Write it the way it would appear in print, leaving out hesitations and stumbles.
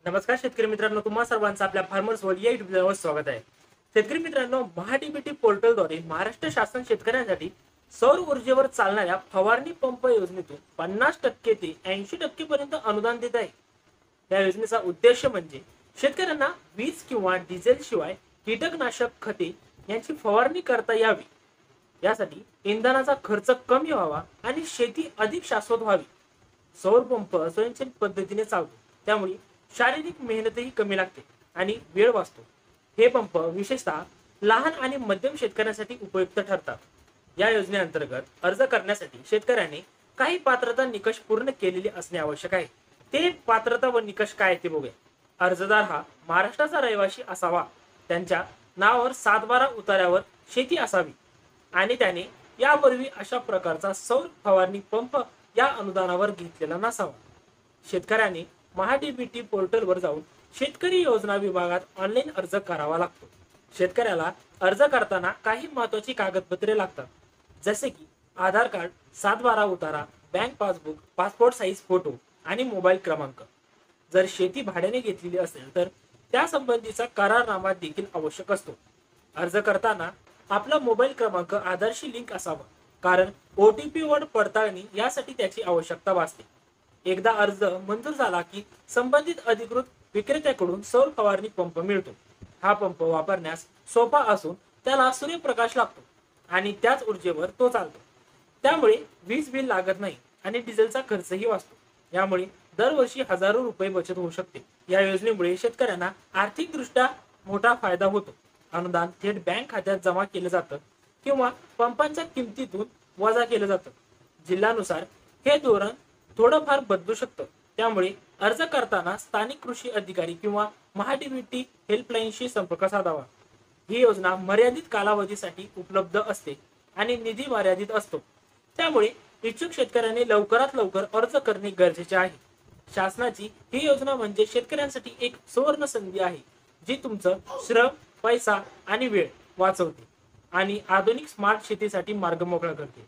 नमस्कार शेतकरी मित्रांनो, तुम्हा सर्वांचं आपल्या फार्मर्स वर्ल्ड या युट्यूब चॅनलवर स्वागत आहे। शेतकरी मित्रांनो, महाडीबीटी पोर्टलद्वारे महाराष्ट्र शासन शेतकऱ्यांसाठी सौर ऊर्जेवर चालणाऱ्या फवारणी पंप योजनेतून 50% ते 80% पर्यंत अनुदान देत आहे। या योजनेचा उद्देश म्हणजे शेतकऱ्यांना वीज किंवा डिझेल शिवाय कीटकनाशक खते यांची फवारणी करता यावी, यासाठी इंधनाचा खर्च कमी व्हावा आणि शेती अधिक शाश्वत व्हावी। सौर पंप स्वयंचलित पद्धतीने चालतो, त्यामुळे शारीरिक मेहनतही कमी लागते आणि वेळ वाचतो। हे पंप विशेषतः लहान आणि मध्यम शेतकऱ्यांसाठी उपयुक्त ठरतात। या योजनेअंतर्गत अर्ज करण्यासाठी शेतकऱ्यांनी काही पात्रता निकष पूर्ण केलेले असणे आवश्यक आहे। ते पात्रता व निकष काय ते बघूया। अर्जदार हा महाराष्ट्राचा रहिवासी असावा, त्यांच्या नावावर 7/12 उतार्यावर शेती असावी आणि त्याने यापूर्वी अशा प्रकारचा सौर फवारणी पंप या अनुदानावर घेतलेला नसावा। शेतकऱ्यांनी महाडीबीटी पोर्टलवर जाऊन शेतकरी योजना विभागात ऑनलाईन अर्ज करावा लागतो। शेतकऱ्याला अर्ज करताना काही महत्त्वाची कागदपत्रे लागतात, जसे की आधार कार्ड, 7/12 उतारा, bank passbook, passport size photo आणि मोबाईल क्रमांक। जर शेती भाड्याने घेतलेली असेल तर त्या संबंधीचा करारनामा देखील आवश्यक असतो। अर्ज करताना आपला मोबाईल क्रमांक आधारशी लिंक असावा, कारण OTP वर पडताळणी यासाठी त्याची आवश्यकता भासते। एकदा अर्ज मंजूर झाला की संबंधित अधिकृत विक्रेत्याकडून सौर फवारणी पंप मिळतो। हा पंप वापरण्यास सोपा असून त्याला सूर्यप्रकाश लागतो आणि त्याच ऊर्जेवर तो चालतो, त्यामुळे वीज बिल लागत नाही आणि डिझेलचा खर्चही वाचतो। यामुळे दरवर्षी हजारो रुपये बचत होऊ शकते। या योजनेमुळे शेतकऱ्यांना आर्थिकदृष्ट्या मोठा फायदा होतो। अनुदान थेट बँक खात्यात जमा केलं जातं किंवा पंपांच्या किमतीतून वजा केलं जातं। जिल्ह्यानुसार हे धोरण थोडंफार बदलू शकतं, त्यामुळे अर्ज करताना स्थानिक कृषी अधिकारी किंवा महाडीबीटी हेल्पलाईनशी संपर्क साधावा। ही योजना मर्यादित कालावधीसाठी उपलब्ध असते आणि निधी मर्यादित असतो, त्यामुळे इच्छुक शेतकऱ्यांनी लवकरात लवकर अर्ज करणे गरजेचे आहे। शासनाची ही योजना म्हणजे शेतकऱ्यांसाठी एक सुवर्ण संधी आहे, जी तुमचं श्रम, पैसा आणि वेळ वाचवते आणि आधुनिक स्मार्ट शेतीसाठी मार्ग मोकळा करते।